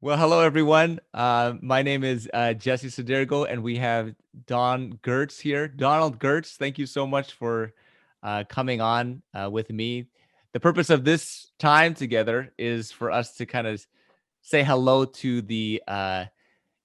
Well, hello everyone. My name is Jesse Sudirgo, and we have Don Goertz here. Donald Goertz, thank you so much for coming on with me. The purpose of this time together is for us to kind of say hello to the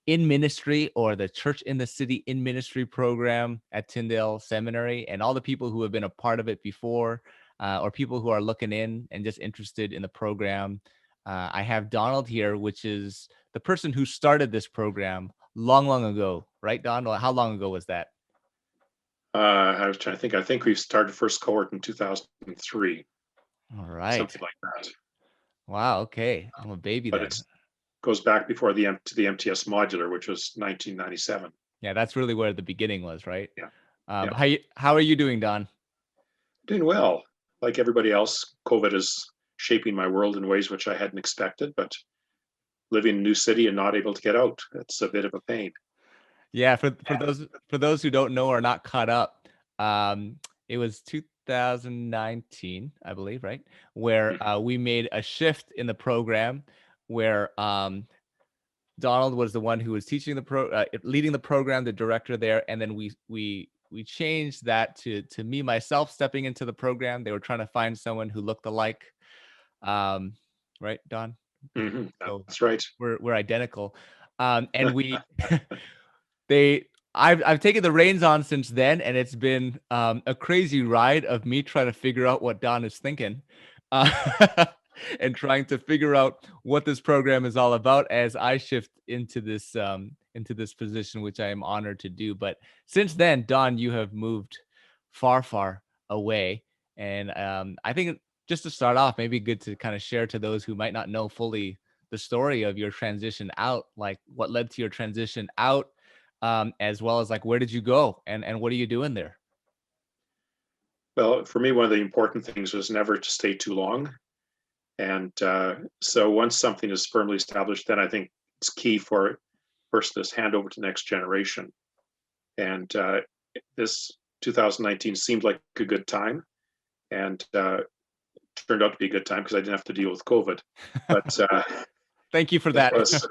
in ministry, or the Church in the City in Ministry program at Tyndale Seminary, and all the people who have been a part of it before, or people who are looking in and just interested in the program. I have Donald here, which is the person who started this program long, long ago, right, Don? Well, how long ago was that? I was trying to think. I think we started first cohort in 2003, All right. something like that. Wow. Okay. I'm a baby But then. it goes back before the MTS modular, which was 1997. Yeah, that's really where the beginning was, right? Yeah, yeah, How are you doing, Don? doing well. Like everybody else, COVID is shaping my world in ways which I hadn't expected. But living in a new city and not able to get out, it's a bit of a pain. Yeah, for those who don't know or not caught up, it was 2019, I believe, right? Where Mhm. we made a shift in the program, where Donald was the one who was teaching leading the program, the director there, and then we changed that to me myself stepping into the program. They were trying to find someone who looked alike, um, right, Don? So That's right. we're identical, and we they I've taken the reins on since then, and it's been a crazy ride of me trying to figure out what Don is thinking, uh, and trying to figure out what this program is all about as I shift into this position, which I am honored to do. But since then, Don, you have moved far, far away, and I think just to start off, maybe good to kind of share to those who might not know fully the story of your transition out, like what led to your transition out, as well as like where did you go and what are you doing there? Well, for me, one of the important things was never to stay too long. And so once something is firmly established, then I think it's key for a person to hand over to the next generation. And this 2019 seemed like a good time, and turned out to be a good time because I didn't have to deal with COVID. But Thank you for it that. was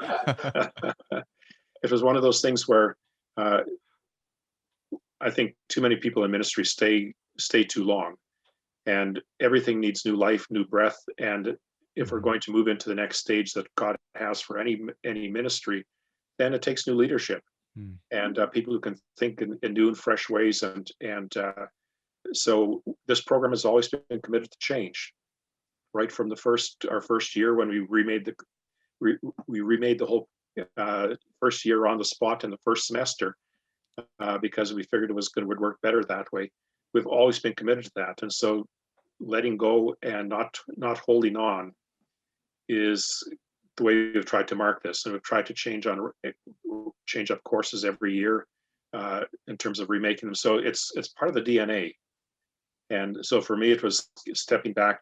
it was one of those things where uh, I think too many people in ministry stay too long, and everything needs new life, new breath. And if we're Mhm, going to move into the next stage that God has for any ministry, then it takes new leadership mm, and people who can think in new and fresh ways. And so this program has always been committed to change, right from our first year when we remade the whole first year on the spot in the first semester because we figured would work better that way. We've always been committed to that, and so letting go and not holding on is the way we've tried to mark this, and we've tried to change up courses every year in terms of remaking them. So it's part of the DNA. And so for me, it was stepping back,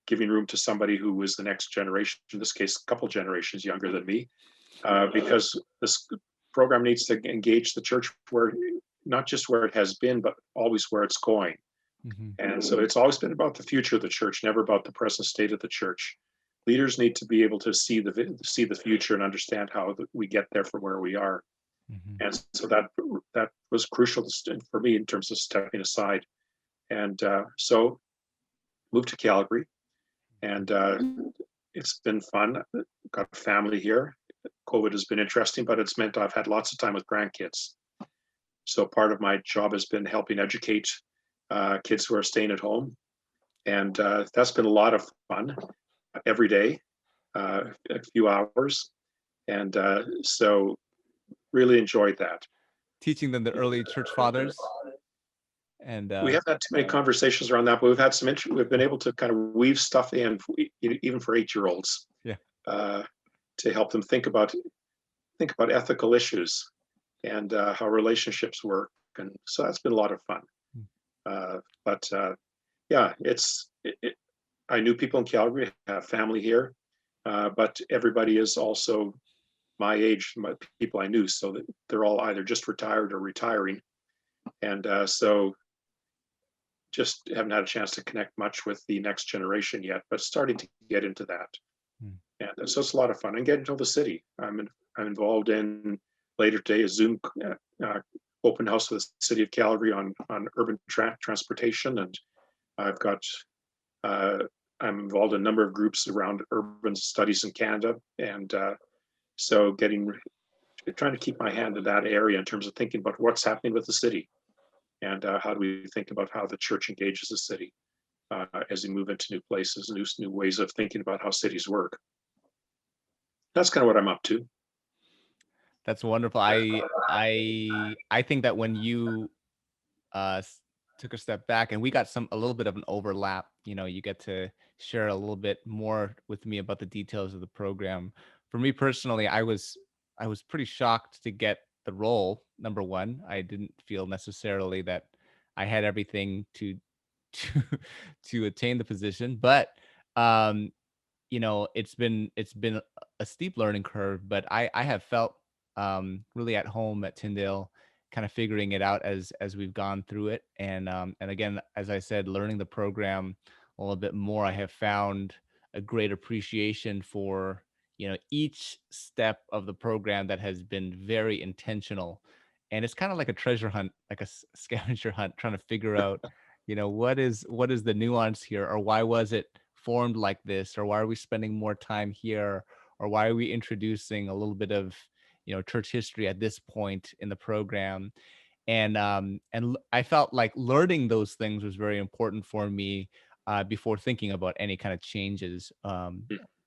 giving room to somebody who was the next generation, in this case, a couple generations younger than me, because this program needs to engage the church where not just where it has been, but always where it's going. mhm, And so it's always been about the future of the church, never about the present state of the church. Leaders need to be able to see the future and understand how we get there from where we are. mhm. And so that was crucial for me in terms of stepping aside. And so moved to Calgary, and it's been fun. Got a family here. COVID has been interesting, but it's meant I've had lots of time with grandkids. So part of my job has been helping educate kids who are staying at home, and that's been a lot of fun every day, a few hours, and so really enjoyed that. Teaching them the early church fathers and We haven't had too many conversations around that, but we've had some. We've been able to kind of weave stuff in, even for 8-year-olds, yeah. uh, to help them think about ethical issues and how relationships work, and so that's been a lot of fun. Mm. But yeah, I knew people in Calgary, have family here, but everybody is also my age, my people I knew, so that they're all either just retired or retiring, and so just haven't had a chance to connect much with the next generation yet, but starting to get into that. Mm. And so it's a lot of fun and getting to know the city. I'm involved in later today a Zoom uh, open house with the city of Calgary on urban transportation, and I've got uh, I'm involved in a number of groups around urban studies in Canada, and so trying to keep my hand in that area in terms of thinking about what's happening with the city, and how do we think about how the church engages the city as we move into new places, new ways of thinking about how cities work. That's kind of what I'm up to. That's wonderful. I think that when you took a step back and we got a little bit of an overlap, you get to share a little bit more with me about the details of the program. For me personally, I was pretty shocked to get the role. Number one, I didn't feel necessarily that I had everything to to attain the position, but um it's been a steep learning curve, but I have felt really at home at Tyndale, kind of figuring it out as we've gone through it. And again, as I said, learning the program a little bit more, I have found a great appreciation for each step of the program that has been very intentional. And it's kind of like a treasure hunt, like a scavenger hunt, trying to figure out what is the nuance here, or why was it formed like this, or why are we spending more time here, or why are we introducing a little bit of church history at this point in the program. I felt like learning those things was very important for me before thinking about any kind of changes.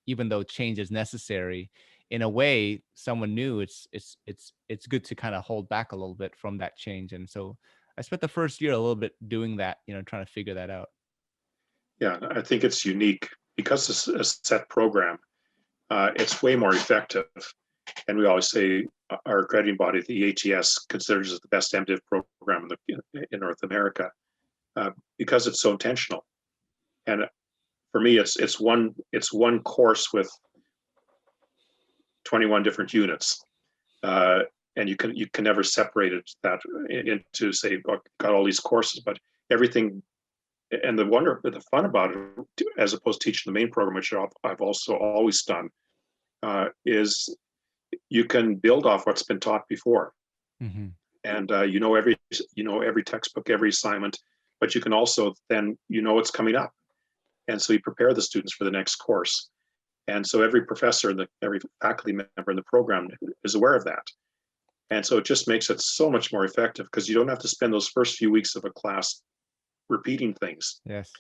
Even though change is necessary, in a way, someone new, it's good to kind of hold back a little bit from that change. And so I spent the first year a little bit doing that, trying to figure that out. Yeah, I think it's unique because it's a set program. It's way more effective. And we always say our accrediting body, the ATS, considers it the best MDiv program in North America because it's so intentional. And for me, it's one course with 21 different units, and you can never separate it that into say got all these courses, but everything. And the fun about it, as opposed to teaching the main program, which I've also always done, is you can build off what's been taught before, Mm-hmm. and every textbook, every assignment, but you can also then what's coming up, and so you prepare the students for the next course, and so every professor and every faculty member in the program is aware of that, and so it just makes it so much more effective because you don't have to spend those first few weeks of a class repeating things Yes.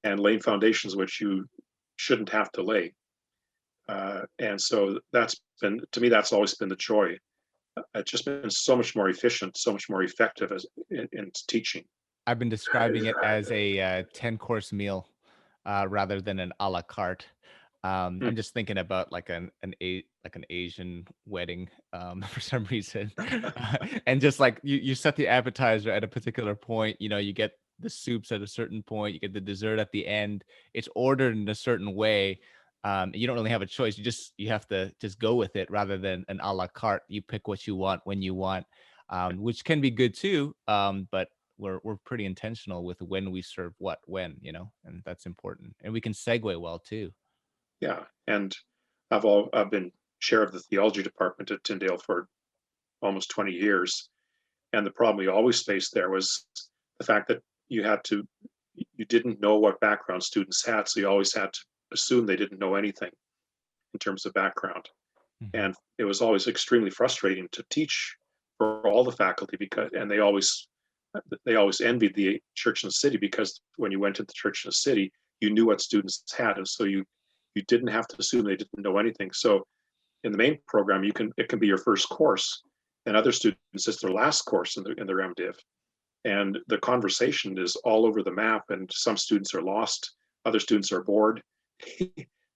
and laying foundations which you shouldn't have to lay. And so to me, that's always been the joy. It's just been so much more efficient, so much more effective in teaching. I've been describing it as a 10-course meal rather than an a la carte. Hmm. I'm just thinking about like an Asian wedding for some reason, and just like you set the appetizer at a particular point. You get the soups at a certain point, you get the dessert at the end. It's ordered in a certain way. You don't really have a choice. You have to just go with it rather than an a la carte. You pick what you want when you want, which can be good too. But we're pretty intentional with when we serve what when, and that's important. And we can segue well too. Yeah, and I've been chair of the theology department at Tyndale for almost 20 years, and the problem we always faced there was the fact that you didn't know what background students had, so you always had to assume they didn't know anything in terms of background. Mhm. And it was always extremely frustrating to teach for all the faculty and they always envied the church in the city because when you went to the church in the city, you knew what students had, and so you didn't have to assume they didn't know anything. So in the main program, it can be your first course, and other students it's their last course in their MDiv, and the conversation is all over the map, and some students are lost, other students are bored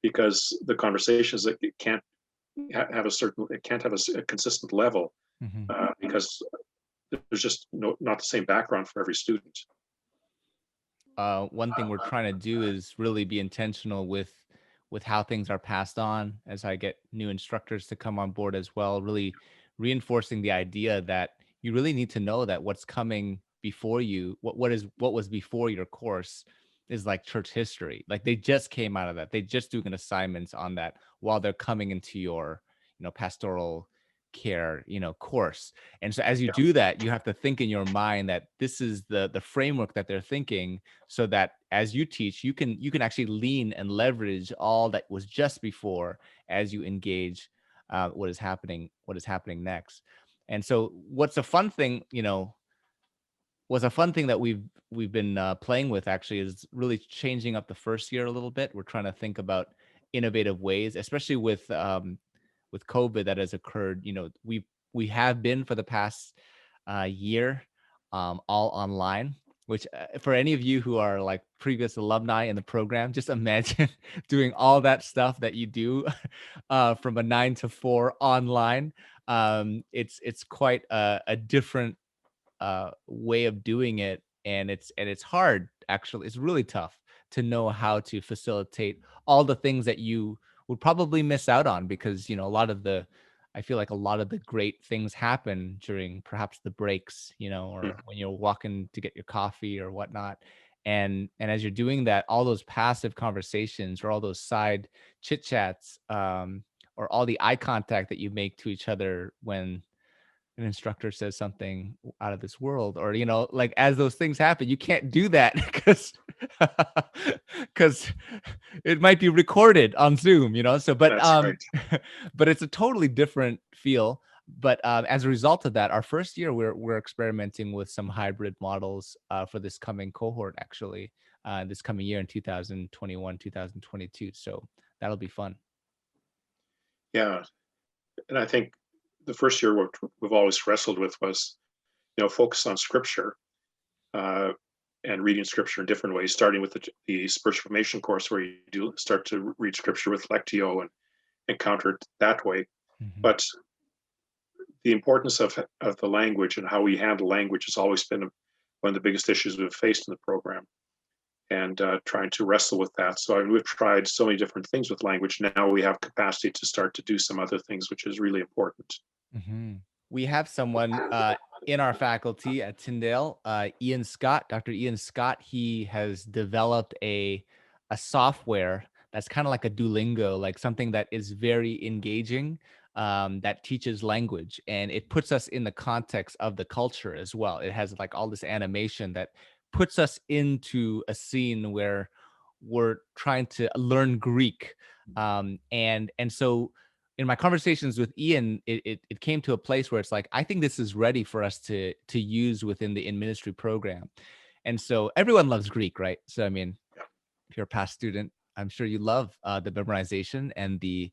because the conversations that it can't have a consistent level Mhm. because there's just not the same background for every student. One thing we're trying to do is really be intentional with how things are passed on as I get new instructors to come on board as well, really reinforcing the idea that you really need to know that what's coming before you, what was before your course is like church history. Like they just came out of that. They just doing assignments on that while they're coming into your, pastoral care, course. And so as you Yeah. do that, you have to think in your mind that this is the framework that they're thinking, so that as you teach, you can actually lean and leverage all that was just before as you engage what is happening next. And so what's a fun thing, was a fun thing that we've been playing with, actually, is really changing up the first year a little bit. We're trying to think about innovative ways, especially with COVID that has occurred. We have been for the past year all online. Which for any of you who are like previous alumni in the program, just imagine doing all that stuff that you do from a 9 to 4 online. It's quite a different way of doing it, and it's hard. Actually, it's really tough to know how to facilitate all the things that you would probably miss out on, because a lot of the I feel like a lot of the great things happen during perhaps the breaks, or when you're walking to get your coffee or whatnot. And as you're doing that, all those passive conversations or all those side chit chats, or all the eye contact that you make to each other when an instructor says something out of this world, or like, as those things happen, you can't do that because because it might be recorded on Zoom, so but That's right. but it's a totally different feel. But as a result of that, our first year, we're experimenting with some hybrid models for this coming cohort, actually, this coming year in 2021, 2022. So that'll be fun. Yeah. And I think the first year, what we've always wrestled with was, focus on scripture, uh, and reading scripture in different ways, starting with the spiritual formation course, where you do start to read scripture with lectio and encounter it that way. Mhm. But the importance of the language and how we handle language has always been one of the biggest issues we've faced in the program, and trying to wrestle with that. So we've tried so many different things with language. Now we have capacity to start to do some other things, which is really important. Mhm. We have someone in our faculty at Tyndale, Ian Scott, Dr. Ian Scott. He has developed a software that's kind of like a Duolingo, like something that is very engaging, that teaches language, and it puts us in the context of the culture as well. It has like all this animation that puts us into a scene where we're trying to learn Greek, and so in my conversations with Ian, it came to a place where it's like, I think this is ready for us to use within the in ministry program. And so everyone loves Greek, right? So I mean, if you're a past student, I'm sure you love the memorization and the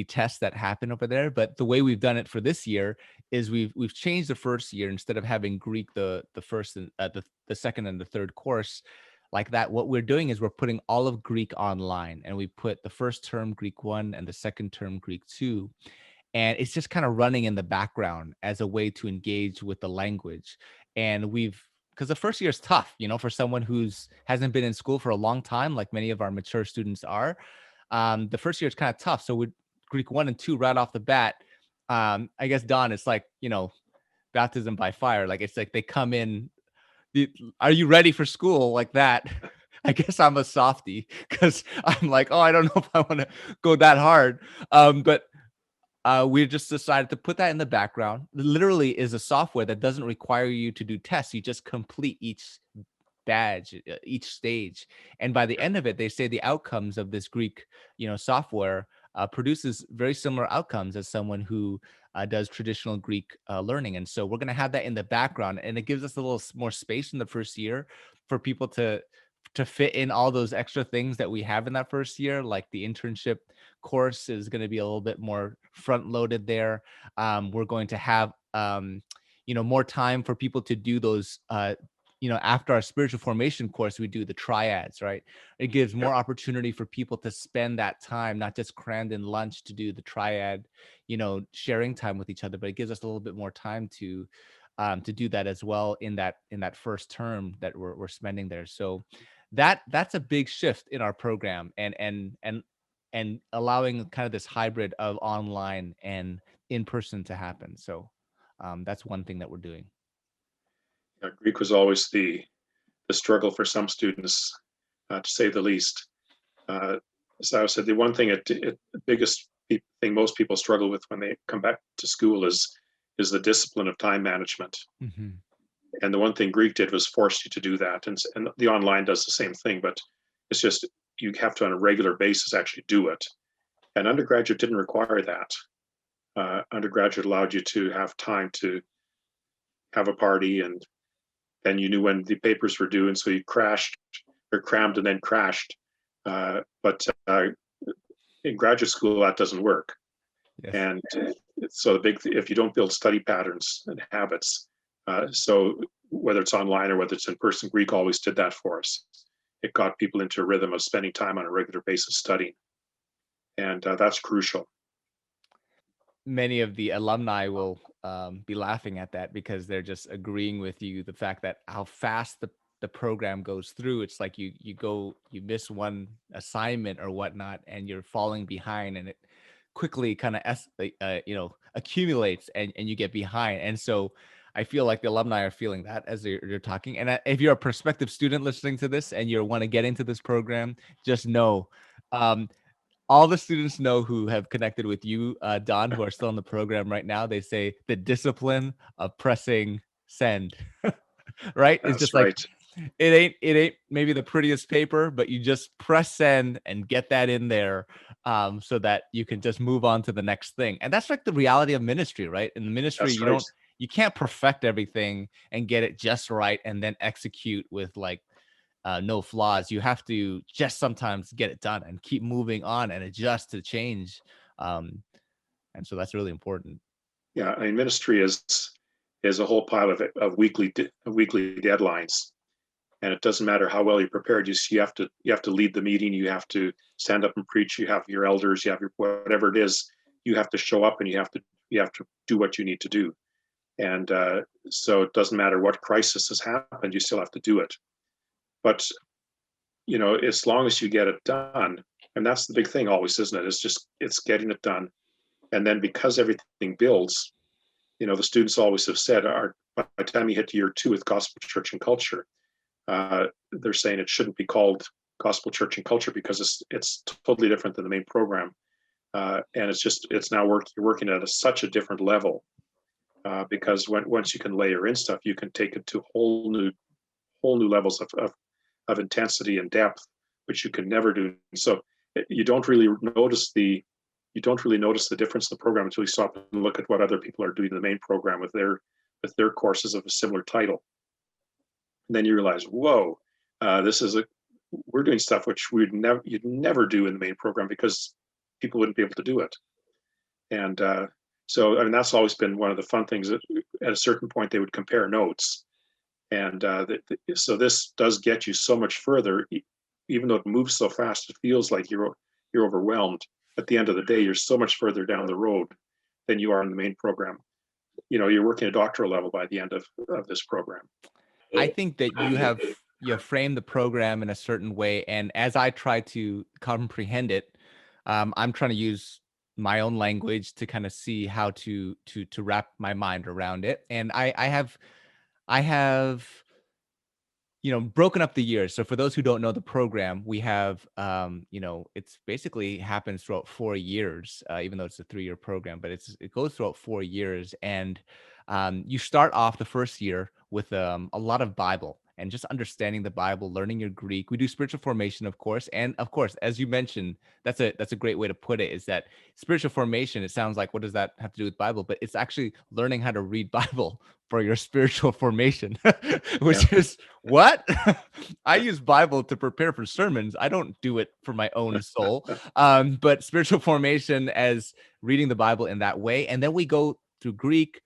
tests that happen over there. But the way we've done it for this year is we've changed the first year. Instead of having Greek the first and the second and the third course like that, what we're doing is we're putting all of Greek online, and we put the first term Greek 1 and the second term Greek 2, and it's just kind of running in the background as a way to engage with the language. And because the first year is tough, for someone who's hasn't been in school for a long time, like many of our mature students are. The first year is kind of tough. So with Greek 1 and 2 right off the bat, I guess, Don, it's like, baptism by fire. Like, it's like they come in, are you ready for school, like that? I guess I'm a softie because I'm like, oh, I don't know if I want to go that hard. But we just decided to put that in the background. It literally is a software that doesn't require you to do tests. You just complete each badge, each stage, and by the end of it, they say the outcomes of this Greek, software produces very similar outcomes as someone who does traditional Greek learning. And so we're going to have that in the background, and it gives us a little more space in the first year for people to fit in all those extra things that we have in that first year. Like the internship course is going to be a little bit more front loaded there. We're going to have more time for people to do those after our spiritual formation course, we do the triads, right? It gives more opportunity for people to spend that time, not just crammed in lunch to do the triad, sharing time with each other, but it gives us a little bit more time to do that as well in that first term that we're spending there. So that's a big shift in our program, and allowing kind of this hybrid of online and in person to happen. So that's one thing that we're doing. Greek was always the struggle for some students. to say the least. So I said the one thing, the biggest thing most people struggle with when they come back to school is the discipline of time management. Mm-hmm. And the one thing Greek did was force you to do that, and the online does the same thing, but it's just you have to on a regular basis actually do it. And undergraduate didn't require that. Undergraduate allowed you to have time to have a party, and then you knew when the papers were due, and so you crashed or crammed and then crashed. But in graduate school, that doesn't work. Yes. And so if you don't build study patterns and habits, so whether it's online or whether it's in person, Greek always did that for us. It got people into a rhythm of spending time on a regular basis studying. And that's crucial. Many of the alumni will be laughing at that because they're just agreeing with you. The fact that how fast the program goes through, it's like you miss one assignment or whatnot, and you're falling behind, and it quickly kind of accumulates, and you get behind. And so I feel like the alumni are feeling that as you're talking. And if you're a prospective student listening to this and you want to get into this program, just know. All the students know who have connected with you, Don, who are still in the program right now. They say the discipline of pressing send, right? It's That's just like right. it ain't maybe the prettiest paper, but you just press send and get that in there, so that you can just move on to the next thing. And that's like the reality of ministry, right? In the ministry, That's right. you can't perfect everything and get it just right and then execute with like no flaws. You have to just sometimes get it done and keep moving on and adjust to change. And so that's really important. Yeah, I mean, ministry is a whole pile of weekly deadlines, and it doesn't matter how well you're prepared. You have to lead the meeting. You have to stand up and preach. You have your elders. You have your whatever it is. You have to show up, and you have to do what you need to do. And so it doesn't matter what crisis has happened. You still have to do it. But as long as you get it done, and that's the big thing always, isn't it? It's getting it done. And then because everything builds, the students always have said, by the time you hit to year 2 with Gospel, Church, and Culture, they're saying it shouldn't be called Gospel, Church, and Culture because it's totally different than the main program. And it's now you're working at such a different level, because once you can layer in stuff, you can take it to whole new levels of intensity and depth, which you can never do. So you don't really notice the difference in the program until you stop and look at what other people are doing in the main program with their courses of a similar title. And then you realize, whoa, we're doing stuff which you'd never do in the main program because people wouldn't be able to do it. And so, I mean, that's always been one of the fun things. That at a certain point, they would compare notes. And so this does get you so much further, even though it moves so fast, it feels like you're overwhelmed. At the end of the day, you're so much further down the road than you are in the main program. You're working a doctoral level by the end of this program. I think that you have framed the program in a certain way, and as I try to comprehend it, I'm trying to use my own language to kind of see how to wrap my mind around it. And I have broken up the years. So for those who don't know the program, we have, it's basically happens throughout 4 years, even though it's a 3-year program, but it goes throughout 4 years. And you start off the first year with a lot of Bible and just understanding the Bible, learning your Greek. We do spiritual formation, of course. And of course, as you mentioned, that's a great way to put it, is that spiritual formation, it sounds like, what does that have to do with Bible? But it's actually learning how to read Bible for your spiritual formation, which is what? I use Bible to prepare for sermons. I don't do it for my own soul. But spiritual formation as reading the Bible in that way. And then we go through Greek,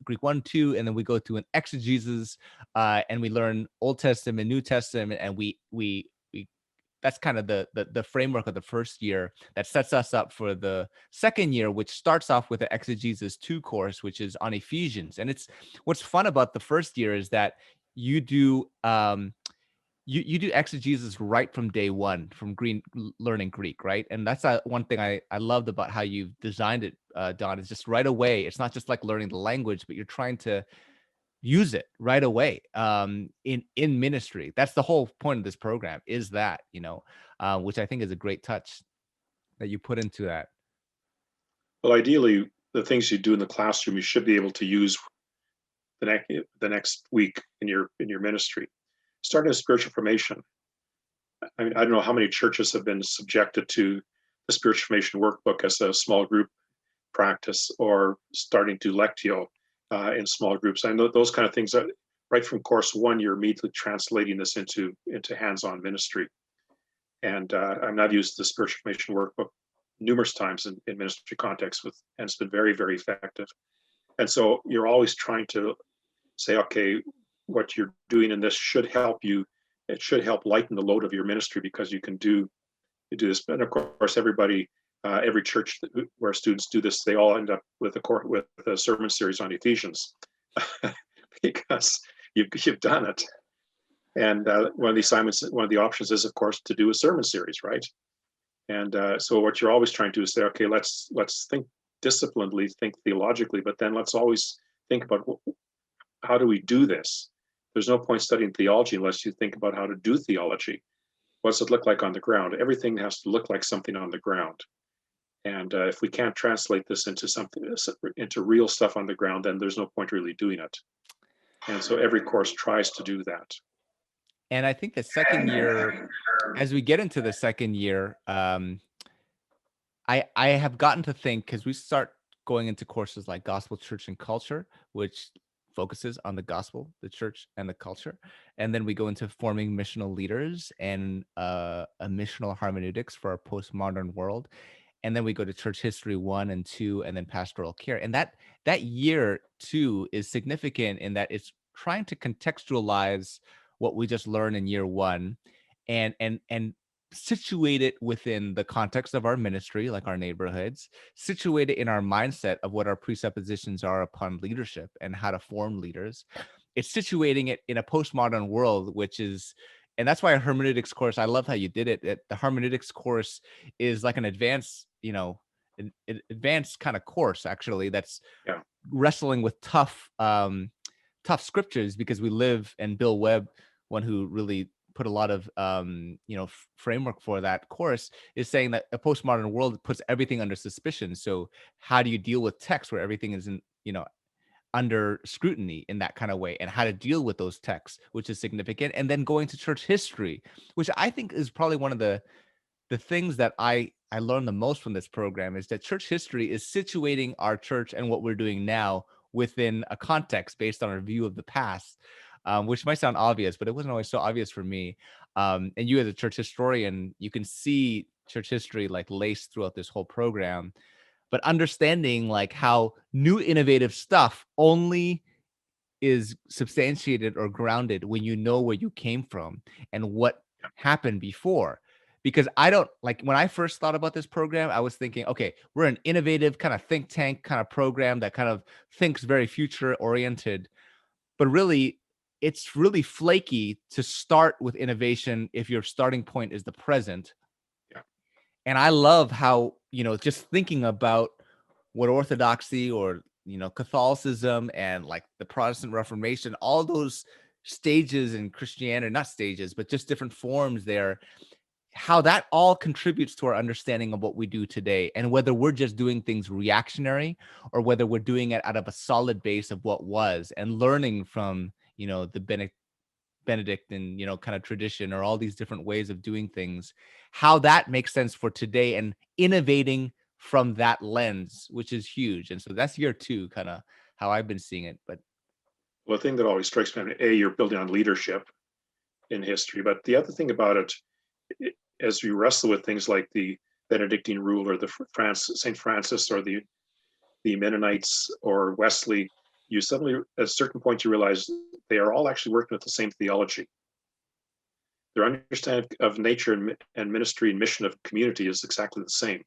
Greek 1, 2, and then we go to an exegesis, and we learn Old Testament, New Testament, and we that's kind of the framework of the first year that sets us up for the second year, which starts off with the exegesis 2 course, which is on Ephesians. And it's what's fun about the first year is that you do you do exegesis right from day one, from learning Greek, right? And that's one thing I loved about how you've designed it, Don, is just right away. It's not just like learning the language, but you're trying to use it right away in ministry. That's the whole point of this program, is that, which I think is a great touch that you put into that. Well, ideally, the things you do in the classroom, you should be able to use the next week in your ministry. Starting a spiritual formation. I mean, I don't know how many churches have been subjected to the spiritual formation workbook as a small group practice, or starting to lectio in small groups. I know those kind of things that right from course one, you're immediately translating this into hands-on ministry. And I've used the spiritual formation workbook numerous times in ministry context and it's been very, very effective. And so you're always trying to say, okay, what you're doing in this should help you. It should help lighten the load of your ministry, because you do this. And of course, every church where students do this, they all end up with a sermon series on Ephesians because you've done it. And one of the options is, of course, to do a sermon series, right? And so what you're always trying to do is say, okay, let's think disciplinedly, think theologically, but then let's always think about how do we do this? There's no point studying theology unless you think about how to do theology. What does it look like on the ground? Everything has to look like something on the ground. And if we can't translate this into real stuff on the ground, then there's no point really doing it. And so every course tries to do that. And I think the second year, as we get into the second year, I have gotten to think, because we start going into courses like Gospel, Church, and Culture, which focuses on the gospel, the church, and the culture. And then we go into forming missional leaders and a missional hermeneutics for our postmodern world. And then we go to church history 1 and 2, and then pastoral care. And that year 2 is significant in that it's trying to contextualize what we just learned in year 1 and situate it within the context of our ministry, like our neighborhoods, situate it in our mindset of what our presuppositions are upon leadership and how to form leaders. It's situating it in a postmodern world, and that's why a hermeneutics course, I love how you did it. The hermeneutics course is like an advanced, an advanced kind of course, actually, that's wrestling with tough scriptures, because we live, and Bill Webb, one who really put a lot of framework for that course, is saying that a postmodern world puts everything under suspicion. So how do you deal with text where everything is under scrutiny in that kind of way, and how to deal with those texts, which is significant. And then going to church history, which I think is probably one of the things that I learned the most from this program, is that church history is situating our church and what we're doing now within a context based on our view of the past, which might sound obvious, but it wasn't always so obvious for me. And you, as a church historian, you can see church history like laced throughout this whole program, but understanding like how new innovative stuff only is substantiated or grounded when you know where you came from and what happened before. Because I don't, like, when I first thought about this program, I was thinking, okay, we're an innovative kind of think tank kind of program that kind of thinks very future oriented, but really it's really flaky to start with innovation if your starting point is the present. And I love how, just thinking about what Orthodoxy or, Catholicism and like the Protestant Reformation, all those stages in Christianity, not stages, but just different forms there, how that all contributes to our understanding of what we do today, and whether we're just doing things reactionary or whether we're doing it out of a solid base of what was, and learning from, the Benedictine, kind of tradition, or all these different ways of doing things, how that makes sense for today, and innovating from that lens, which is huge. And so that's year 2, kind of how I've been seeing it. But the thing that always strikes me, you're building on leadership in history, but the other thing about it, as you wrestle with things like the Benedictine rule, or the St. Francis, or the Mennonites, or Wesley, you suddenly, at a certain point, you realize they are all actually working with the same theology. Their understanding of nature and ministry and mission of community is exactly the same.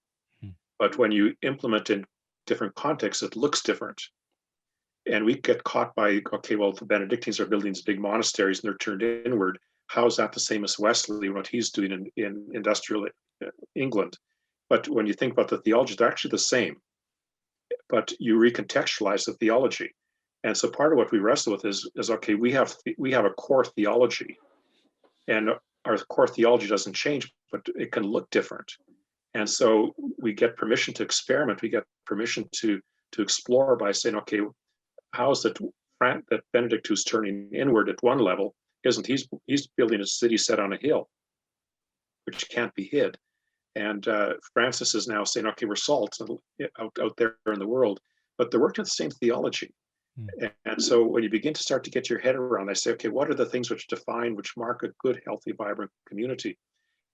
But when you implement in different contexts, it looks different. And we get caught by, okay, well, the Benedictines are building these big monasteries and they're turned inward. How is that the same as Wesley, what he's doing in industrial England? But when you think about the theology, they're actually the same. But you recontextualize the theology. And so part of what we wrestle with is okay, we have a core theology, and our core theology doesn't change, but it can look different. And so we get permission to experiment. We get permission to explore by saying, okay, how is it that Benedict, who's turning inward at one level, he's building a city set on a hill, which can't be hid. And Francis is now saying, okay, we're salt out there in the world, but they're working with the same theology. And so when you begin to start to get your head around, I say, okay, what are the things which define, which mark a good, healthy, vibrant community?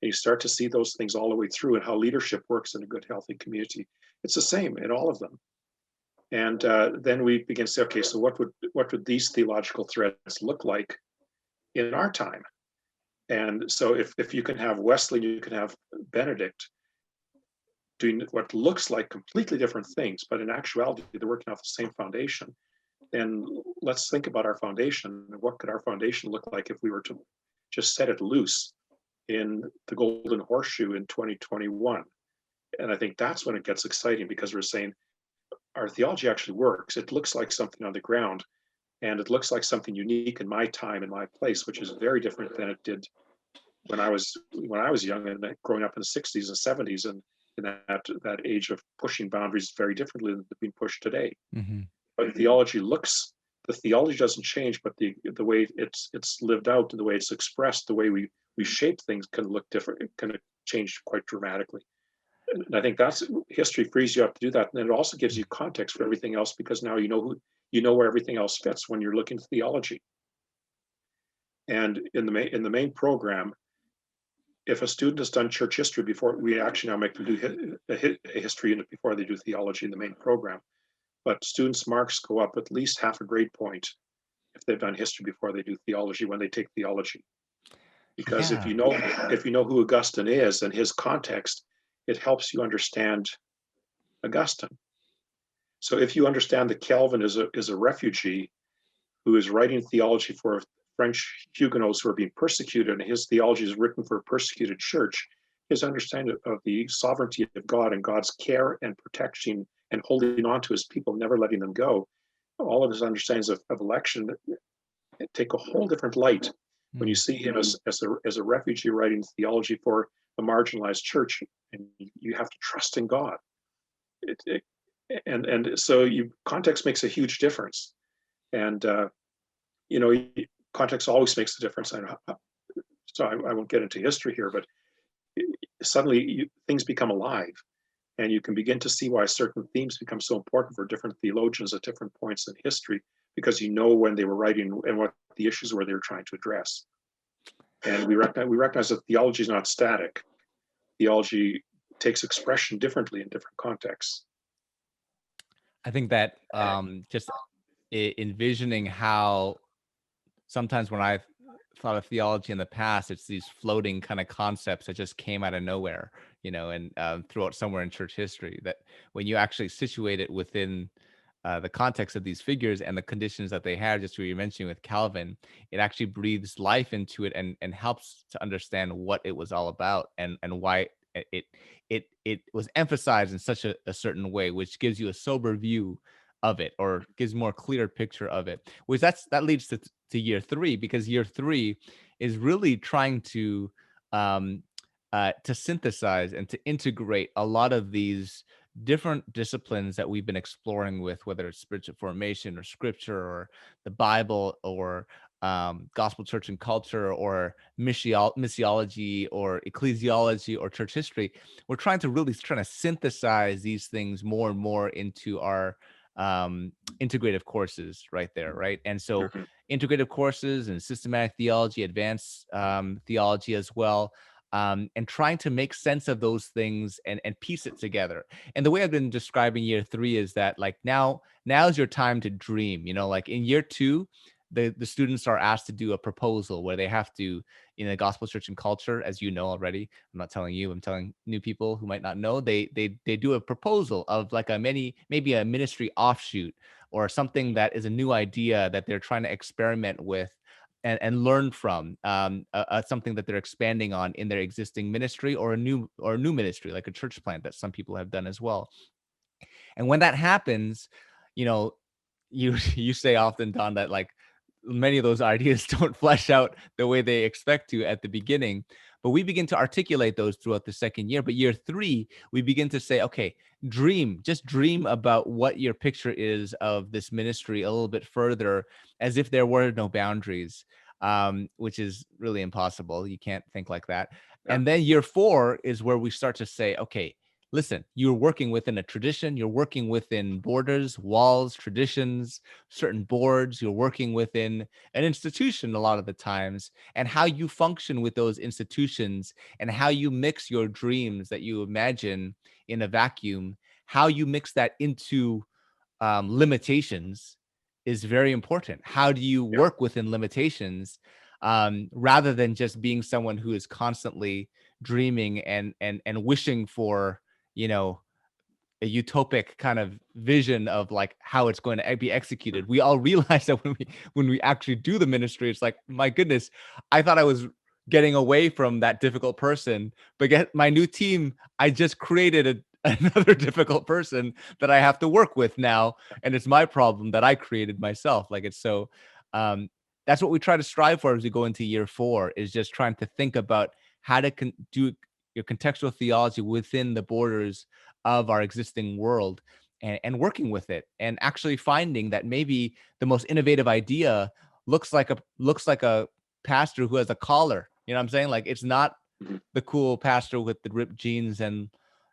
And you start to see those things all the way through, and how leadership works in a good, healthy community. It's the same in all of them. And then we begin to say, okay, so what would these theological threads look like in our time? And so if you can have Wesley, you can have Benedict doing what looks like completely different things, but in actuality, they're working off the same foundation. Then let's think about our foundation. What could our foundation look like if we were to just set it loose in the Golden Horseshoe in 2021? And I think that's when it gets exciting, because we're saying our theology actually works. It looks like something on the ground, and it looks like something unique in my time and my place, which is very different than it did when I was young and growing up in the 60s and 70s, and in that age of pushing boundaries very differently than being pushed today. Mm-hmm. But the theology doesn't change, but the way it's lived out, and the way it's expressed, the way we shape things can look different. It can change quite dramatically. And I think that's history frees you up to do that. And then it also gives you context for everything else, because now you know where everything else fits when you're looking at theology. And in the main program, if a student has done church history before, we actually now make them do a history unit before they do theology in the main program. But students' marks go up at least half a grade point if they've done history before they do theology when they take theology. Because if you know who Augustine is and his context, it helps you understand Augustine. So if you understand that Calvin is a refugee who is writing theology for French Huguenots who are being persecuted, and his theology is written for a persecuted church, his understanding of the sovereignty of God and God's care and protection and holding on to his people, never letting them go, all of his understandings of election take a whole different light when you see him as a refugee writing theology for a marginalized church, and you have to trust in God. And so context makes a huge difference, and context always makes a difference. So I won't get into history here, but suddenly things become alive, and you can begin to see why certain themes become so important for different theologians at different points in history, because you know when they were writing and what the issues were they were trying to address. And we recognize that theology is not static. Theology takes expression differently in different contexts. I think that just envisioning how sometimes when I've thought of theology in the past, it's these floating kind of concepts that just came out of nowhere, and throughout somewhere in church history, that when you actually situate it within the context of these figures and the conditions that they had, just what you mentioned with Calvin, it actually breathes life into it and helps to understand what it was all about and why it was emphasized in such a certain way, which gives you a sober view of it, or gives more clear picture of it, which that leads to year 3, because year 3 is really trying to synthesize and to integrate a lot of these different disciplines that we've been exploring with, whether it's spiritual formation or scripture or the Bible or gospel, church, and culture, or missiology or ecclesiology or church history. We're trying to synthesize these things more and more into our integrative courses right there, right? And so integrative courses and systematic theology, advanced theology as well, and trying to make sense of those things and piece it together. And the way I've been describing year 3 is that, like, now's your time to dream. Like in year 2, the students are asked to do a proposal where they have to, in the gospel, church, and culture, as you know already. I'm not telling you, I'm telling new people who might not know. They do a proposal of like maybe a ministry offshoot, or something that is a new idea that they're trying to experiment with and learn from, something that they're expanding on in their existing ministry, or a new ministry, like a church plant that some people have done as well. And when that happens, you know, you say often, Don, that like many of those ideas don't flesh out the way they expect to at the beginning, but we begin to articulate those throughout the second year. But year 3, we begin to say, okay, just dream about what your picture is of this ministry a little bit further, as if there were no boundaries, which is really impossible. You can't think like that. Yeah, And then year 4 is where we start to say, okay, listen, you're working within a tradition, you're working within borders, walls, traditions, certain boards, you're working within an institution a lot of the times, and how you function with those institutions and how you mix your dreams that you imagine in a vacuum, how you mix that into limitations is very important. How do you yeah, work within limitations, rather than just being someone who is constantly dreaming and wishing for, you know, a utopic kind of vision of like how it's going to be executed. We all realize that when we actually do the ministry, it's like, my goodness, I thought I was getting away from that difficult person, but get my new team, I just created another difficult person that I have to work with now, and it's my problem that I created myself. Like, it's so um that's what we try to strive for as we go into year 4, is just trying to think about how to do your contextual theology within the borders of our existing world, and working with it, and actually finding that maybe the most innovative idea looks like a pastor who has a collar. You know what I'm saying? Like, it's not mhm, the cool pastor with the ripped jeans and,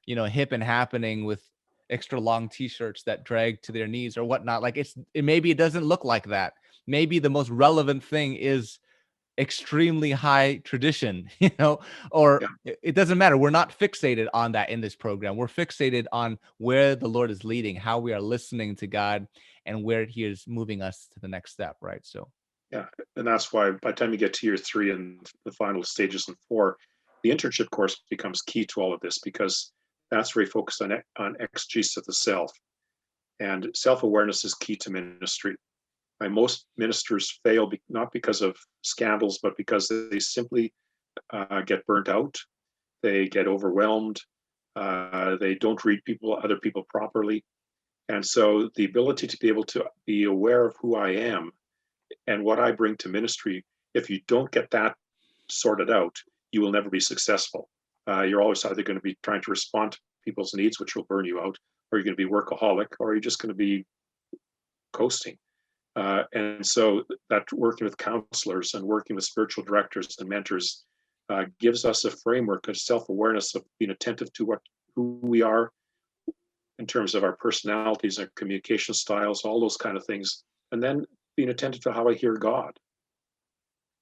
hip and happening with extra long t-shirts that drag to their knees or whatnot. Like, maybe it doesn't look like that. Maybe the most relevant thing is extremely high tradition, or yeah, it doesn't matter. We're not fixated on that in this program. We're fixated on where the Lord is leading, how we are listening to God, and where he is moving us to the next step, right? So, yeah. And that's why by the time you get to year 3 and the final stages and 4, the internship course becomes key to all of this, because that's very focused on exegesis of the self, and self-awareness is key to ministry. Most ministers fail not because of scandals, but because they simply get burnt out, they get overwhelmed, they don't read other people properly, and so the ability to be able to be aware of who I am and what I bring to ministry, if you don't get that sorted out, you will never be successful. You're always either going to be trying to respond to people's needs, which will burn you out, or you're going to be workaholic, or you're just going to be coasting. And so that working with counselors and working with spiritual directors and mentors gives us a framework of self-awareness, of being attentive to who we are in terms of our personalities, our communication styles, all those kind of things, and then being attentive to how I hear God.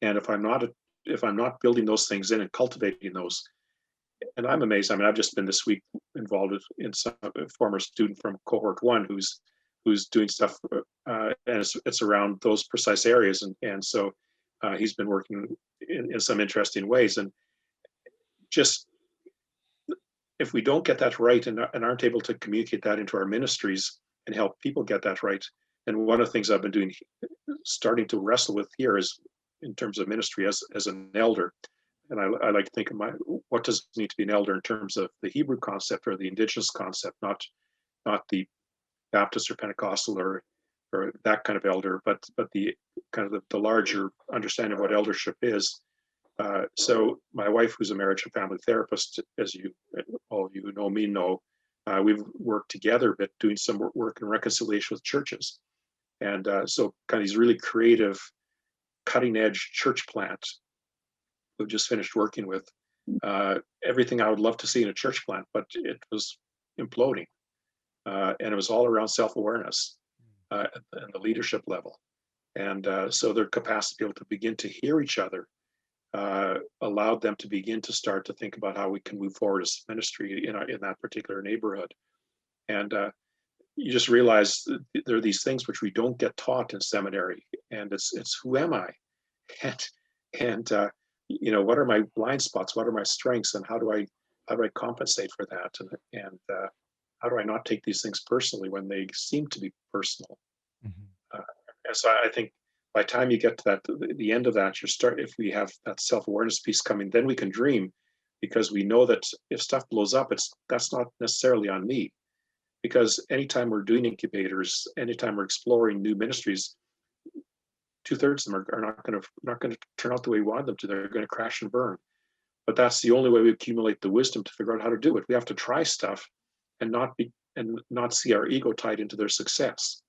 And if I'm not building those things in and cultivating those, and I'm amazed. I mean, I've just been this week involved in some former student from cohort 1 who's doing stuff, and it's around those precise areas, and so he's been working in some interesting ways. And just if we don't get that right and aren't able to communicate that into our ministries and help people get that right, and one of the things I've been doing, starting to wrestle with here, is in terms of ministry as an elder. And I like to think of what does it need to be an elder in terms of the Hebrew concept or the indigenous concept, not the Baptist or Pentecostal or that kind of elder, but the kind of the larger understanding of what eldership is. So my wife, who's a marriage and family therapist, as all of you who know me know, we've worked together, but doing some work in reconciliation with churches, and so kind of these really creative, cutting edge church plants we've just finished working with. Everything I would love to see in a church plant, but it was imploding. And it was all around self-awareness and the leadership level. And so their capacity to be able to begin to hear each other allowed them to begin to start to think about how we can move forward as ministry in that particular neighborhood. And you just realize there are these things which we don't get taught in seminary, and it's who am I, and what are my blind spots, what are my strengths, and how do I compensate for that, and how do I not take these things personally when they seem to be personal. mhm. And so I think by the time you get to the end of that, if we have that self-awareness piece coming, then we can dream, because we know that if stuff blows up, that's not necessarily on me. because anytime we're doing incubators, anytime we're exploring new ministries, 2/3 of them are not going to turn out the way we want them to. They're going to crash and burn. But that's the only way we accumulate the wisdom to figure out how to do it. We have to try stuff and not see our ego tied into their success.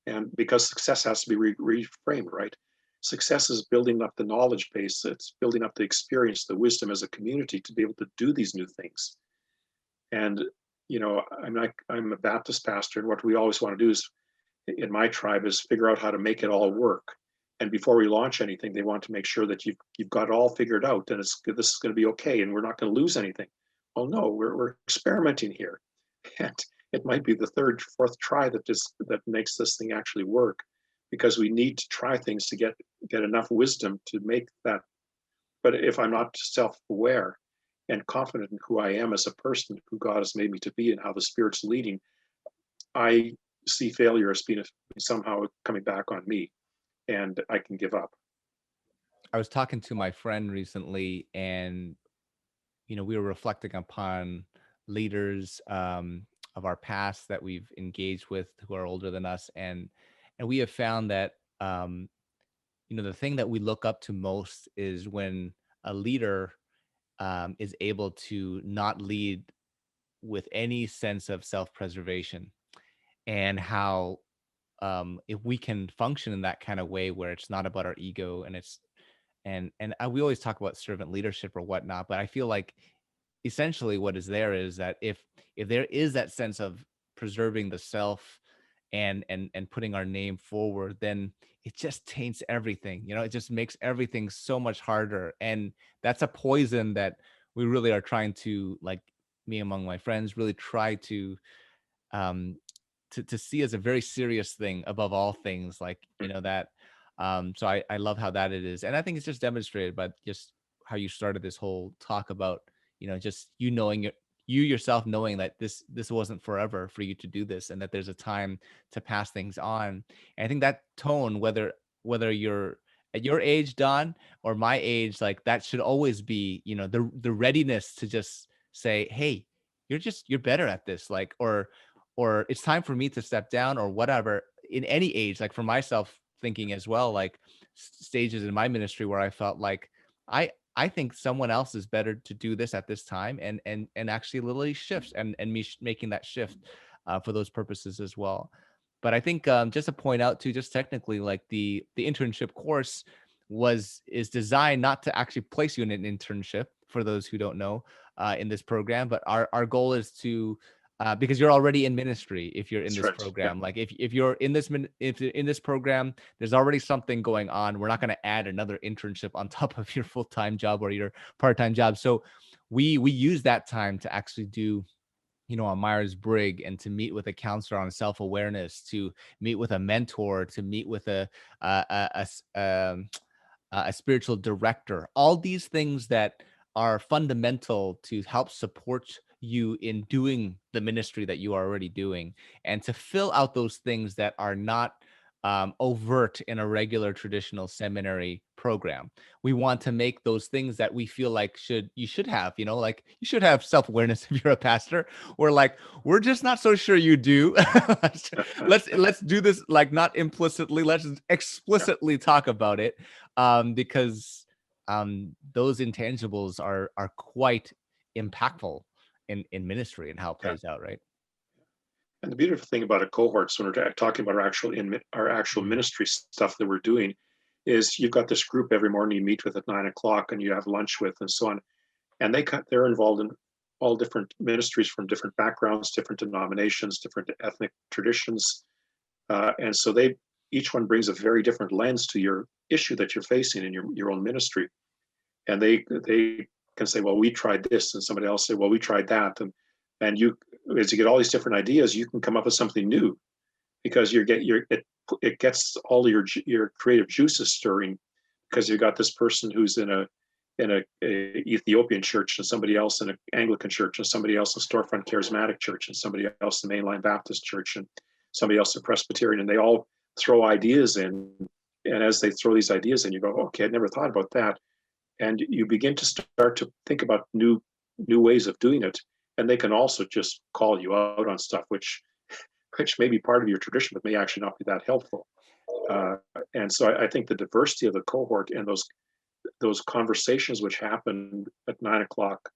And because success has to be reframed, right? Success is building up the knowledge base. It's building up the experience, the wisdom as a community to be able to do these new things. And I'm a Baptist pastor, and what we always want to do is, in my tribe, is figure out how to make it all work. And before we launch anything, they want to make sure that you've got it all figured out, and this is going to be okay, and we're not going to lose anything. Well, no, we're experimenting here, and it might be the third, fourth try that makes this thing actually work, because we need to try things to get enough wisdom to make that. But if I'm not self-aware and confident in who I am as a person, who God has made me to be, and how the Spirit's leading, I see failure as being somehow coming back on me, and I can give up. I was talking to my friend recently, and we were reflecting upon leaders of our past that we've engaged with who are older than us, and we have found that the thing that we look up to most is when a leader is able to not lead with any sense of self-preservation, and how if we can function in that kind of way where it's not about our ego, and it's we always talk about servant leadership or whatnot, but I feel like essentially what is there is that if there is that sense of preserving the self and putting our name forward, then it just taints everything. It just makes everything so much harder, and that's a poison that we really are trying to, like, me among my friends, really try to um to see as a very serious thing above all things, like, that. So I love how that it is, and I think it's just demonstrated by just how you started this whole talk about, just you yourself knowing that this wasn't forever for you to do this, and that there's a time to pass things on. And I think that tone, whether you're at your age, Don, or my age, like, that should always be, the readiness to just say, hey, you're better at this, like, or it's time for me to step down, or whatever, in any age. Like, for myself, thinking as well, like, stages in my ministry where I felt like I think someone else is better to do this at this time, and actually literally shifts, and me making that shift for those purposes as well. But I think, just to point out too, just technically, like, the internship course is designed not to actually place you in an internship, for those who don't know, in this program, but our goal is to, because you're already in ministry if you're in That's this right. program. Yeah. Like, if you're in this if you're in this program, there's already something going on. We're not going to add another internship on top of your full-time job or your part-time job. So we use that time to actually do, a Myers-Briggs, and to meet with a counselor on self-awareness, to meet with a mentor, to meet with a spiritual director. All these things that are fundamental to help support you in doing the ministry that you are already doing, and to fill out those things that are not overt in a regular traditional seminary program. We want to make those things that we feel like you should have, like, you should have self-awareness if you're a pastor. We're just not so sure you do. let's do this, like, not implicitly, let's explicitly talk about it, because those intangibles are quite impactful in ministry and how it Yeah. plays out, right? And the beautiful thing about a cohort, so when we're talking about our actual Mhm. ministry stuff that we're doing, is you've got this group every morning you meet with at 9 o'clock, and you have lunch with, and so on. And they're involved in all different ministries from different backgrounds, different denominations, different ethnic traditions, and so each one brings a very different lens to your issue that you're facing in your own ministry. And they can say, well, we tried this, and somebody else say, well, we tried that, and you, as you get all these different ideas, you can come up with something new, because it gets all your creative juices stirring, because you got this person who's in a Ethiopian church, and somebody else in an Anglican church, and somebody else in a storefront charismatic church, and somebody else in the mainline Baptist church, and somebody else in Presbyterian, and they all throw ideas in. And as they throw these ideas in, you go, okay, I never thought about that. And you begin to start to think about new ways of doing it. and they can also just call you out on stuff which may be part of your tradition, but may actually not be that helpful. And so I think the diversity of the cohort and those conversations which happen at 9 o'clock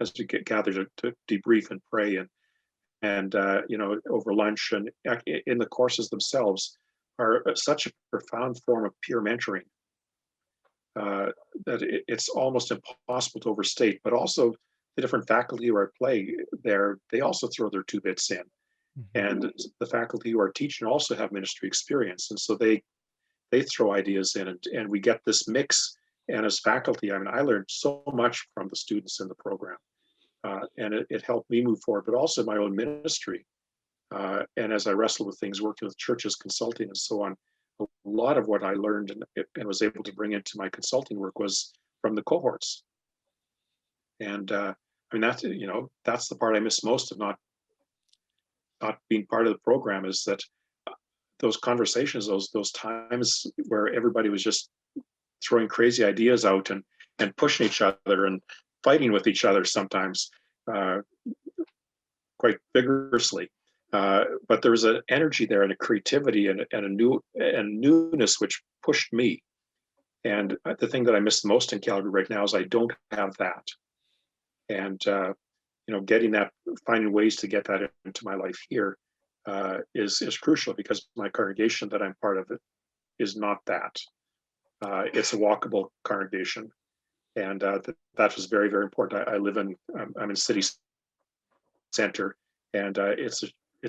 as we get gathered to debrief and pray, and over lunch and in the courses themselves, are such a profound form of peer mentoring that it's almost impossible to overstate. But also the different faculty who are play there, they also throw their 2 bits in. And the faculty who are teaching also have ministry experience, and so they throw ideas in, and we get this mix. And as faculty, I mean, I learned so much from the students in the program, and it helped me move forward, but also my own ministry. And as I wrestled with things, working with churches, consulting, and so on, a lot of what I learned and was able to bring into my consulting work was from the cohorts. And I mean, that's the part I miss most of not being part of the program, is that those conversations, those times where everybody was just throwing crazy ideas out and pushing each other and fighting with each other sometimes quite vigorously. But there was an energy there and a creativity and a newness which pushed me. And the thing that I miss the most in Calgary right now is I don't have that. And getting that, finding ways to get that into my life here is crucial, because my congregation that I'm part of it is not that. It's a walkable congregation, and that was very, very important. I'm in city center, and it's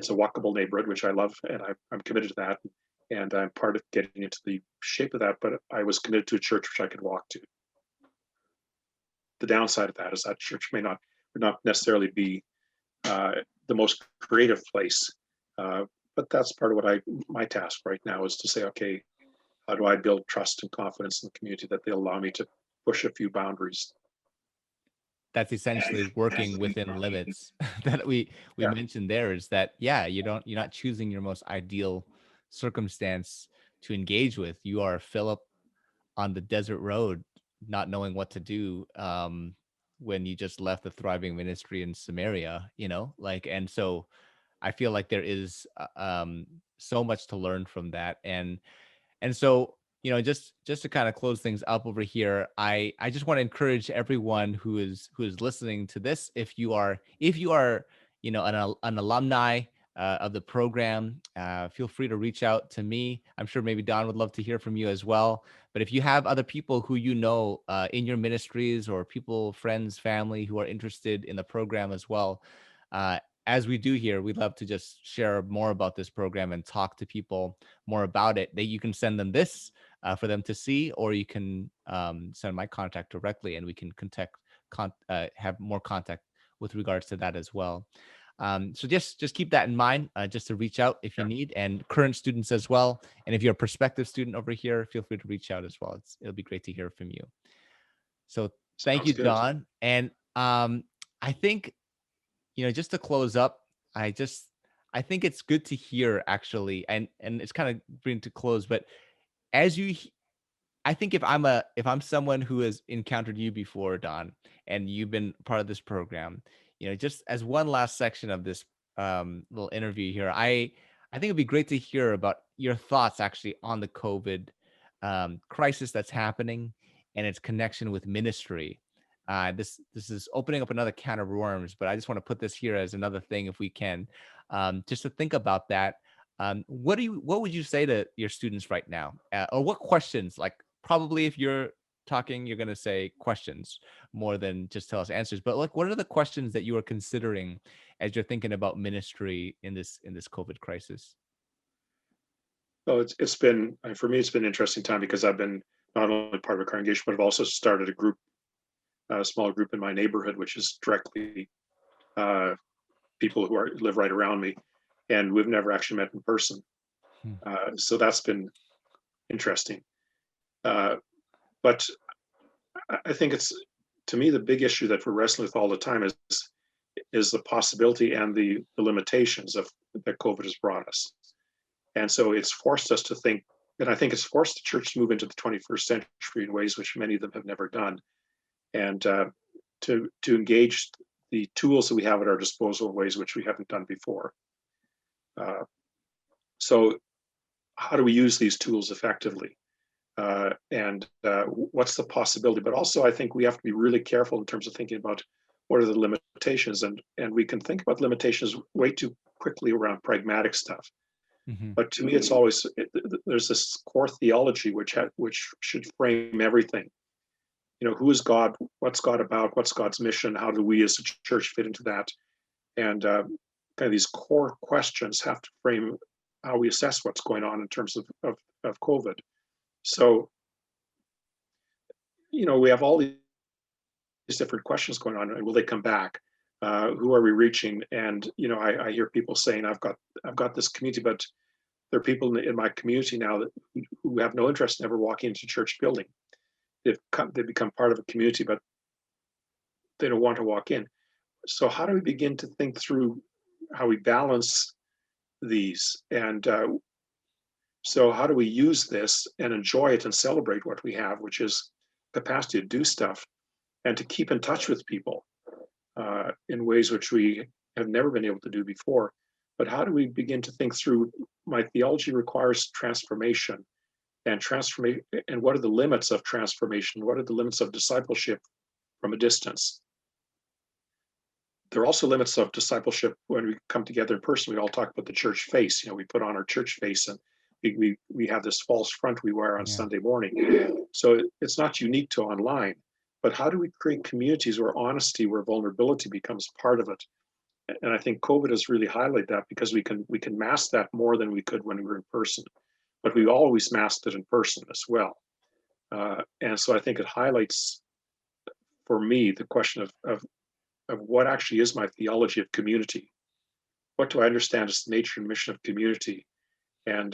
a walkable neighborhood, which I love, and I'm committed to that, and I'm part of getting into the shape of that. But I was committed to a church which I could walk to. The downside of that is that church would not necessarily be the most creative place, but that's part of what my task right now is to say, okay, how do I build trust and confidence in the community that they'll allow me to push a few boundaries? That's essentially working within limits that we mentioned there, is that, you're not choosing your most ideal circumstance to engage with. You are Philip on the desert road, not knowing what to do, when you just left the thriving ministry in Samaria, and so I feel like there is so much to learn from that. And so, just to kind of close things up over here, I just want to encourage everyone who is listening to this. If you are an alumni of the program, feel free to reach out to me. I'm sure maybe Don would love to hear from you as well. But if you have other people who in your ministries, or people, friends, family, who are interested in the program as well, as we do here, we'd love to just share more about this program and talk to people more about it. That you can send them this for them to see, or you can send my contact directly, and we can have more contact with regards to that as well. So just keep that in mind, just to reach out if you need, and current students as well. And if you're a prospective student over here, feel free to reach out as well. It'll be great to hear from you. So thank you, Don. And I think, just to close up, I think it's good to hear, actually, and it's kind of bring to close, but I think if I'm someone who has encountered you before, Don, and you've been part of this program, just as one last section of this little interview here, I think it'd be great to hear about your thoughts actually on the COVID crisis that's happening and its connection with ministry. This is opening up another can of worms, but I just want to put this here as another thing, if we can, just to think about that. What would you say to your students right now, or what questions? Like, probably if you're talking, you're going to say questions more than just tell us answers. But like, what are the questions that you are considering as you're thinking about ministry in this COVID crisis? Well, it's been, for me, it's been an interesting time, because I've been not only part of a congregation, but I've also started a small group in my neighborhood, which is directly people who live right around me, and we've never actually met in person. So that's been interesting. But I think to me, the big issue that we're wrestling with all the time is the possibility and the limitations that COVID has brought us. And so it's forced us to think, and I think it's forced the church to move into the 21st century in ways which many of them have never done, and to engage the tools that we have at our disposal in ways which we haven't done before. So how do we use these tools effectively? And what's the possibility? But also, I think we have to be really careful in terms of thinking about what are the limitations, and we can think about limitations way too quickly around pragmatic stuff. But to me, it's always there's this core theology which should frame everything. You know, who is God? What's God about? What's God's mission? How do we as a church fit into that? And kind of these core questions have to frame how we assess what's going on in terms of COVID. So, you know, we have all these different questions going on. Will they come back? Who are we reaching? And you know, I hear people saying, I've got this community, but there are people in my community now who have no interest in ever walking into a church building. They become part of a community, but they don't want to walk in. So how do we begin to think through how we balance these? And so how do we use this and enjoy it and celebrate what we have, which is capacity to do stuff and to keep in touch with people in ways which we have never been able to do before. But how do we begin to think through, my theology requires transformation, and what are the limits of transformation? What are the limits of discipleship from a distance? There are also limits of discipleship when we come together in person. We all talk about the church face. You know, we put on our church face, and we have this false front we wear on Sunday morning. So it's not unique to online. But how do we create communities where honesty, where vulnerability becomes part of it? And I think COVID has really highlighted that, because we can mask that more than we could when we were in person. But we always masked it in person as well. And so I think it highlights, for me, the question of what actually is my theology of community. What do I understand as the nature and mission of community? And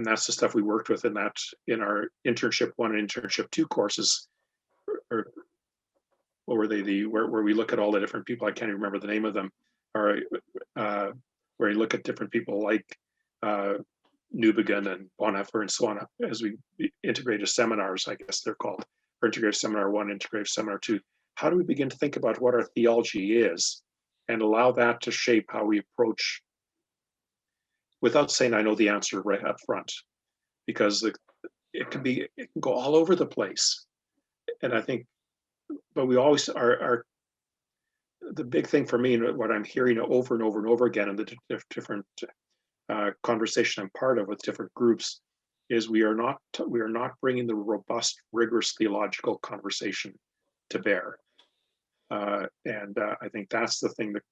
that's the stuff we worked with in our internship 1 and internship 2 courses, or what were they? Where we look at all the different people. I can't even remember the name of them. Or where you look at different people like Newbegin and Bonhoeffer and so on, as we integrated seminars, I guess they're called, or integrated seminar 1, integrated seminar 2. How do we begin to think about what our theology is and allow that to shape how we approach, without saying I know the answer right up front, because it can go all over the place. And I think, but we always are the big thing for me, and what I'm hearing over and over and over again in the different conversation I'm part of with different groups, is we are not bringing the robust, rigorous theological conversation to bear. And I think that's the thing that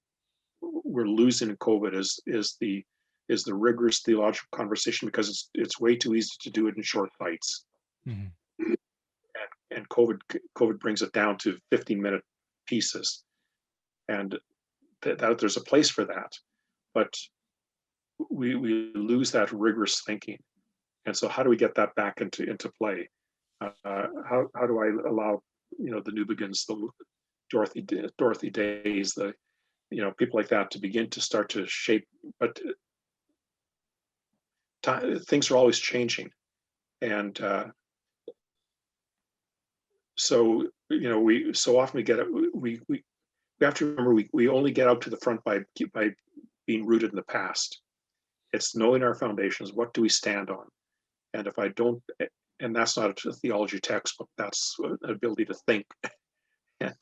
we're losing in COVID is the rigorous theological conversation, because it's way too easy to do it in short bites. And COVID brings it down to 15-minute pieces, and that there's a place for that, but we lose that rigorous thinking. And so how do we get that back into play? How do I allow, you know, the Newbegins, the Dorothy Days, the, you know, people like that to begin to start to shape? But things are always changing, and so, you know, we have to remember we only get out to the front by being rooted in the past. It's knowing our foundations. What do we stand on? And if I don't, and that's not a theology textbook, that's an ability to think and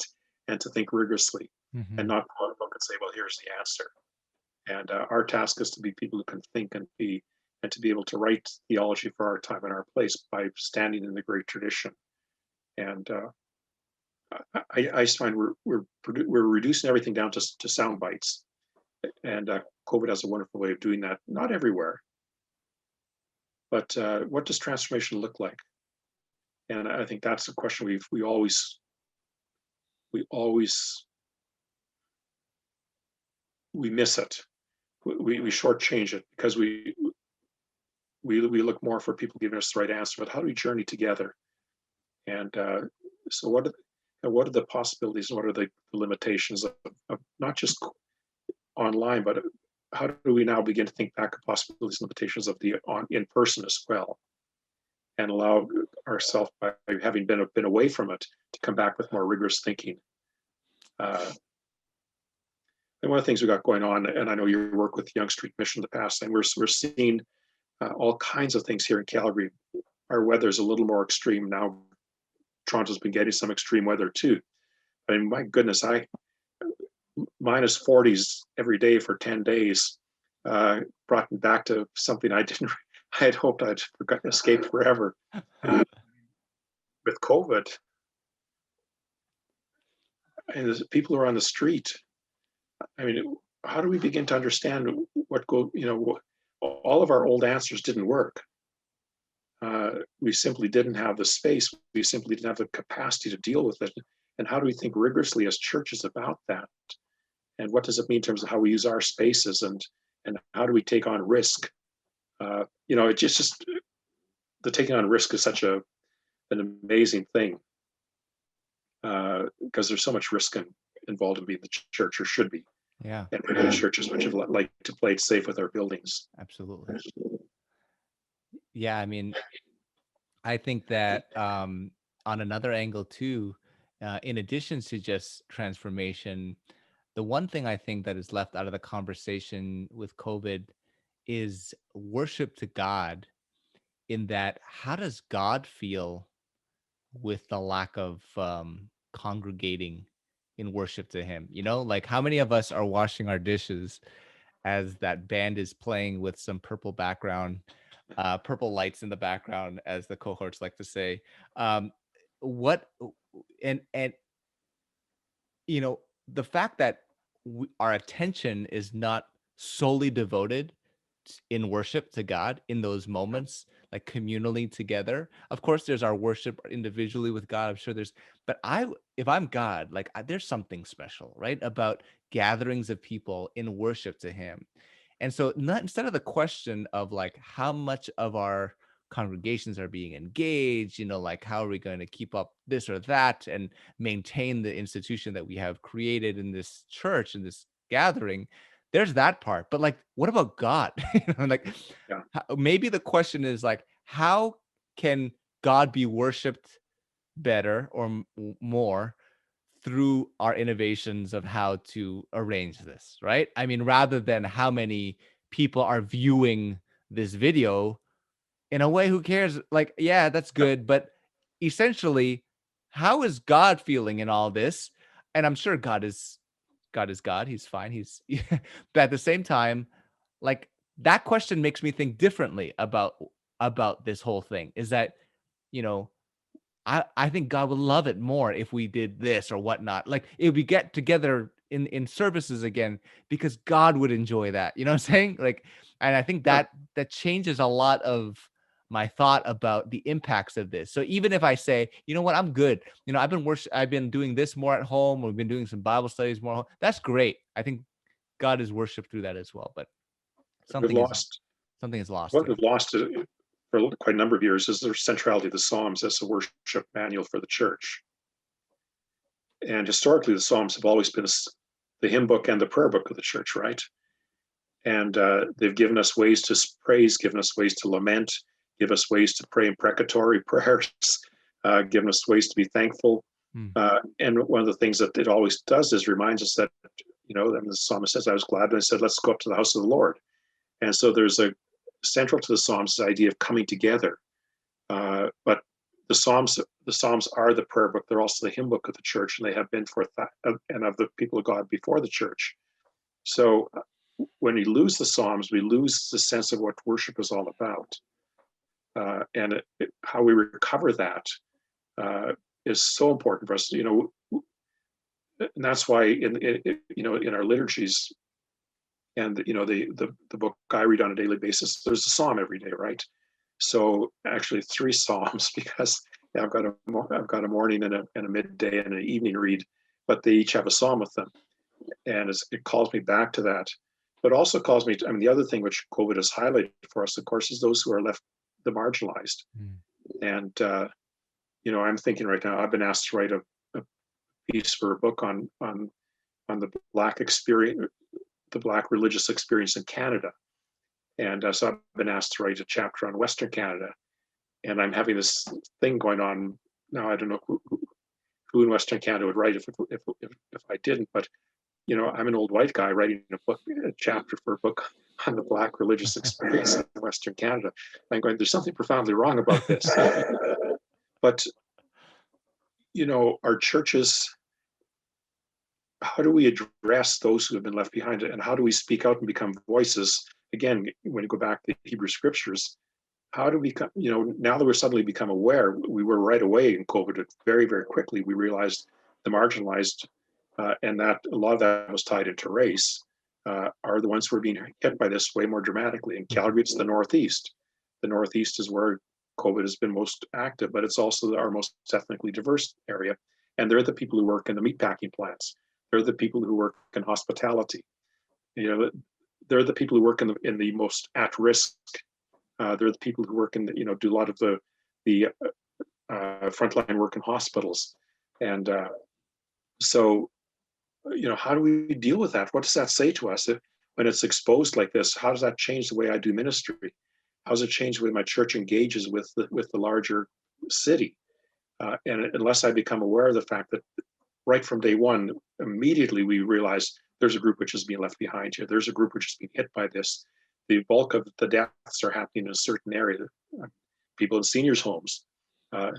to think rigorously, and not go out a book and say, well, here's the answer. And our task is to be people who can think and to be able to write theology for our time and our place by standing in the great tradition. And I just find we're reducing everything down to sound bites, and COVID has a wonderful way of doing that. Not everywhere, but what does transformation look like? And I think that's a question we always miss it. We shortchange it because we look more for people giving us the right answer. But how do we journey together? And so what are the possibilities, and what are the limitations of not just online, but how do we now begin to think back of possibilities and limitations of the in person as well, and allow ourselves, by having been away from it, to come back with more rigorous thinking. And one of the things we got going on, and I know you work with Young Street Mission in the past, and we're seeing all kinds of things here in Calgary. Our weather's a little more extreme now. Toronto's been getting some extreme weather too. I mean, my goodness, minus 40s every day for 10 days brought me back to something I had hoped I'd escaped forever. With COVID, and people are on the street. I mean, how do we begin to understand all of our old answers didn't work. We simply didn't have the space. We simply didn't have the capacity to deal with it. And how do we think rigorously as churches about that? And what does it mean in terms of how we use our spaces, and how do we take on risk? It just the taking on risk is such an amazing thing, because there's so much risk involved in being the church, or should be. Yeah. And many churches which would like to play it safe with our buildings. Absolutely. Yeah, I mean, I think that on another angle too, in addition to just transformation, the one thing I think that is left out of the conversation with COVID is worship to God, in that how does God feel with the lack of congregating in worship to him? Like how many of us are washing our dishes as that band is playing with some purple background, purple lights in the background, as the cohorts like to say. What and the fact that our attention is not solely devoted in worship to God in those moments, like communally together. Of course, there's our worship individually with God. I'm sure but if I'm God, like there's something special, right, about gatherings of people in worship to him. And so instead of the question of like how much of our congregations are being engaged, like how are we going to keep up this or that and maintain the institution that we have created in this church, in this gathering, there's that part. But like, what about God? Like, Yeah. maybe the question is like, how can God be worshiped better or more through our innovations of how to arrange this, right? I mean, rather than how many people are viewing this video, in a way, who cares? Like, yeah, that's good. But essentially, how is God feeling in all this? And I'm sure God is God. He's fine. But at the same time, like that question makes me think differently about this whole thing. Is that, you know, I think God would love it more if we did this or whatnot. Like if we get together in services again, because God would enjoy that. You know what I'm saying? Like, and I think that changes a lot of my thought about the impacts of this. So even if I say, you know what, I'm good. I've been doing this more at home. We've been doing some Bible studies more at home. That's great. I think God is worshiped through that as well. But We've lost something is lost what here. we've lost for quite a number of years is their centrality of the Psalms as a worship manual for the church. And historically, the Psalms have always been the hymn book and the prayer book of the church, right? And they've given us ways to praise, given us ways to lament, give us ways to pray imprecatory prayers, given us ways to be thankful. And one of the things that it always does is reminds us that, and the psalmist says, I was glad when I said, let's go up to the house of the Lord. And so there's a central to the Psalms, the idea of coming together. But the Psalms are the prayer book. They're also the hymn book of the church, and they have been and of the people of God before the church. So when we lose the Psalms, we lose the sense of what worship is all about. And how we recover that is so important for us. And that's why in our liturgies and the book I read on a daily basis, there's a psalm every day, right? So actually 3 psalms, because I've got a morning and a midday and an evening read, but they each have a psalm with them, and it calls me back to that. But also calls me to, the other thing which COVID has highlighted for us, of course, is those who are left, the marginalized. And I'm thinking right now, I've been asked to write a piece for a book on the Black experience, the Black religious experience in Canada. And so I've been asked to write a chapter on Western Canada. And I'm having this thing going on now. I don't know who in Western Canada would write if I didn't, but I'm an old white guy writing a chapter for a book on the Black religious experience in Western Canada. I'm going, there's something profoundly wrong about this. But, our churches, how do we address those who have been left behind? And how do we speak out and become voices? Again, when you go back to the Hebrew scriptures, how do we, now that we're suddenly become aware, we were right away in COVID, very, very quickly, we realized the marginalized, and that a lot of that was tied into race, are the ones who are being hit by this way more dramatically. In Calgary, it's the Northeast. The Northeast is where COVID has been most active, but it's also our most ethnically diverse area. And they're the people who work in the meatpacking plants. They're the people who work in hospitality. They're the people who work in the most at risk. They're the people who work in do a lot of the frontline work in hospitals. And so, how do we deal with that? What does that say to us when it's exposed like this? How does that change the way I do ministry? How does it change the way my church engages with the larger city? And unless I become aware of the fact that right from day one, immediately we realize there's a group which is being left behind here. There's a group which is being hit by this. The bulk of the deaths are happening in a certain area, people in seniors' homes.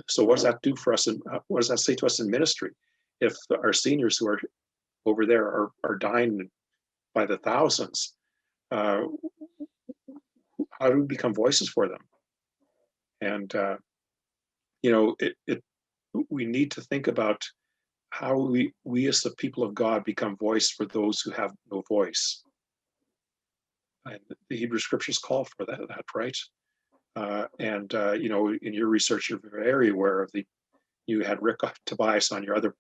So what does that do for us? And what does that say to us in ministry? If our seniors who are over there are dying by the thousands, how do we become voices for them? And we need to think about how we as the people of God become voice for those who have no voice. And the Hebrew scriptures call for that, right? In your research, you're very aware of you had Rick Tobias on your other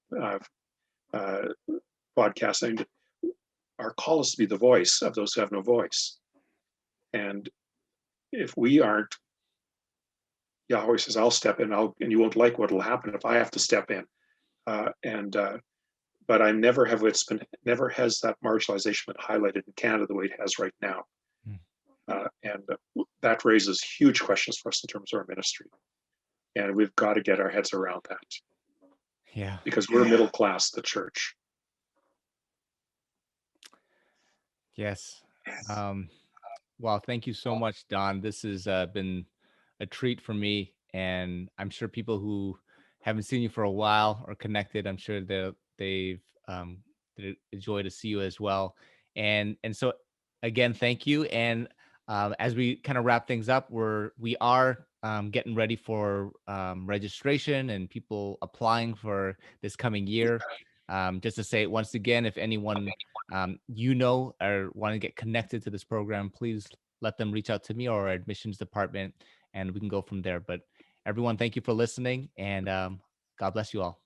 podcast, and our call is to be the voice of those who have no voice. And if we aren't, Yahweh says, I'll step in, and you won't like what will happen if I have to step in. But never has that marginalization been highlighted in Canada the way it has right now. That raises huge questions for us in terms of our ministry. And we've got to get our heads around that. Yeah. Because we're middle class, the church. Yes. Well, thank you so much, Don. This has been a treat for me. And I'm sure people who haven't seen you for a while or connected, I'm sure they've enjoyed to see you as well. And so again, thank you. And as we kind of wrap things up, we are getting ready for registration and people applying for this coming year. Just to say once again, if anyone or want to get connected to this program, please let them reach out to me or our admissions department, and we can go from there. But everyone, thank you for listening, and God bless you all.